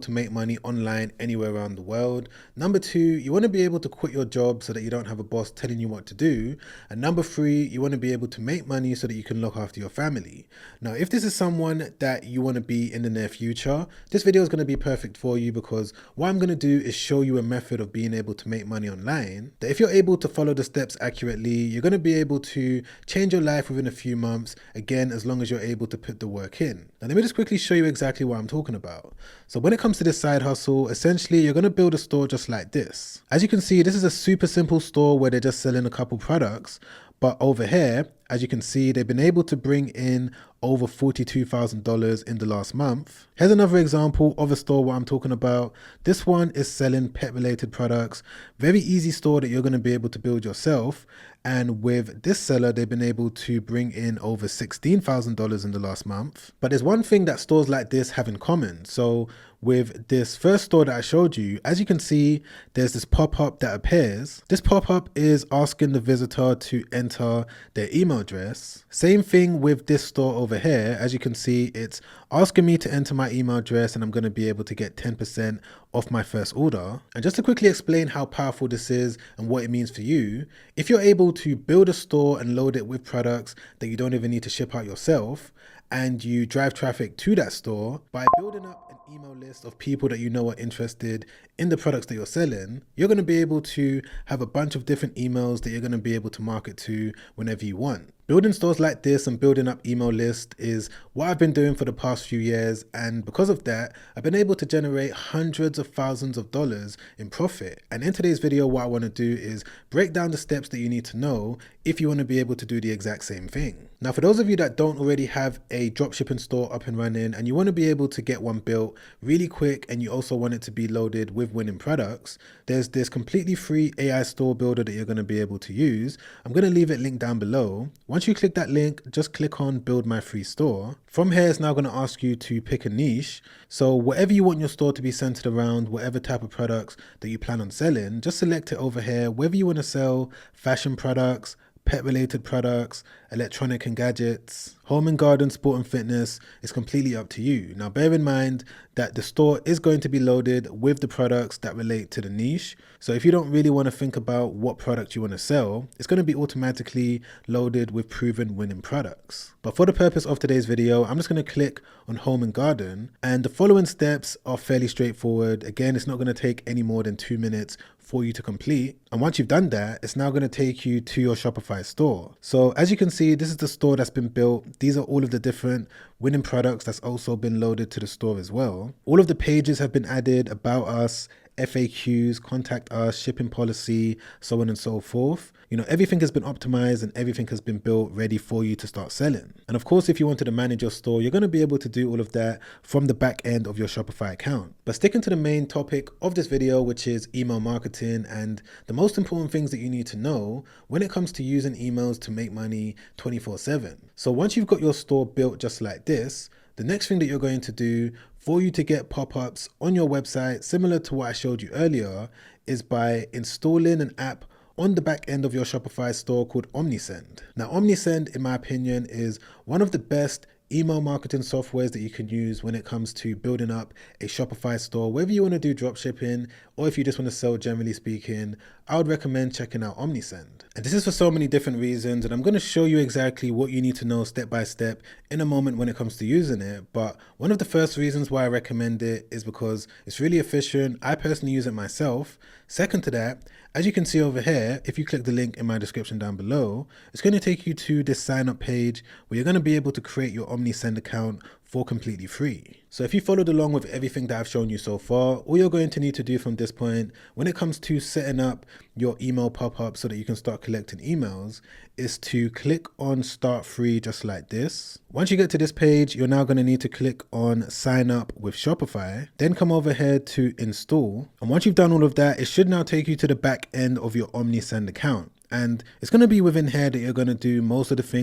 to make money online anywhere around the world. Number 2, you want to be able to quit your job so that you don't have a boss telling you what to do. And number 3, you want to be able to make money so that you can look after your family. Now, if this is someone that you want to be in the near future, this video is going to be perfect for you, because what I'm going to do is show you a method of being able to make money online that if you're able to follow the steps accurately, you're going to be able to change your life within a few months, again, as long as you're able to put the work in. Now, let me just quickly show you exactly what I'm talking about. So when it comes to this side hustle, essentially, you're going to build a store just like this. As you can see, this is a super simple store where they're just selling a couple products. But over here, as you can see, they've been able to bring in over $42,000 in the last month. Here's another example of a store what I'm talking about. This one is selling pet related products. Very easy store that you're going to be able to build yourself. And with this seller, they've been able to bring in over $16,000 in the last month. But there's one thing that stores like this have in common. So with this first store that I showed you, as you can see, there's this pop-up that appears. This pop-up is asking the visitor to enter their email address. Same thing with this store over here. As you can see, it's asking me to enter my email address, and I'm going to be able to get 10% off my first order. And just to quickly explain how powerful this is and what it means for you, if you're able to build a store and load it with products that you don't even need to ship out yourself, and you drive traffic to that store by building up an email list of people that you know are interested in the products that you're selling, you're going to be able to have a bunch of different emails that you're going to be able to market to whenever you want. Building stores like this and building up email lists is what I've been doing for the past few years, and because of that, I've been able to generate hundreds of thousands of dollars in profit. And in today's video, what I want to do is break down the steps that you need to know if you want to be able to do the exact same thing. Now, for those of you that don't already have a dropshipping store up and running and you want to be able to get one built really quick, and you also want it to be loaded with winning products, there's this completely free AI store builder that you're going to be able to use. I'm going to leave it linked down below. Once you click that link, just click on build my free store. From here, it's now going to ask you to pick a niche. So whatever you want your store to be centered around, whatever type of products that you plan on selling, just select it over here. Whether you want to sell fashion products, pet related products, electronic and gadgets, home and garden, sport and fitness, is completely up to you. Now, bear in mind that the store is going to be loaded with the products that relate to the niche. So if you don't really want to think about what product you want to sell, it's going to be automatically loaded with proven winning products. But for the purpose of today's video, I'm just going to click on home and garden, and the following steps are fairly straightforward. Again, it's not going to take any more than 2 minutes for you to complete. And once you've done that, it's now going to take you to your Shopify store. So as you can see, this is the store that's been built. These are all of the different winning products that's also been loaded to the store as well. All of the pages have been added: about us, FAQs, contact us, shipping policy, so on and so forth. You know, everything has been optimized and everything has been built ready for you to start selling. And of course, if you wanted to manage your store, you're going to be able to do all of that from the back end of your Shopify account. But sticking to the main topic of this video, which is email marketing and the most important things that you need to know when it comes to using emails to make money 24/7. So once you've got your store built just like this, the next thing that you're going to do for you to get pop-ups on your website, similar to what I showed you earlier, is by installing an app on the back end of your Shopify store called Omnisend. Now, Omnisend, in my opinion, is one of the best email marketing softwares that you can use when it comes to building up a Shopify store. Whether you want to do drop shipping or if you just want to sell, generally speaking, I would recommend checking out Omnisend. And this is for so many different reasons, and I'm going to show you exactly what you need to know step by step in a moment when it comes to using it. But one of the first reasons why I recommend it is because it's really efficient. I personally use it myself. Second to that, as you can see over here, if you click the link in my description down below, it's going to take you to this sign up page where you're going to be able to create your Omnisend account for completely free. So if you followed along with everything that I've shown you so far, all you're going to need to do from this point, when it comes to setting up your email pop-up so that you can start collecting emails, is to click on start free just like this. Once you get to this page, you're now going to need to click on sign up with Shopify, then come over here to install. And once you've done all of that, it should now take you to the back end of your Omnisend account. And it's going to be within here that you're going to do most of the things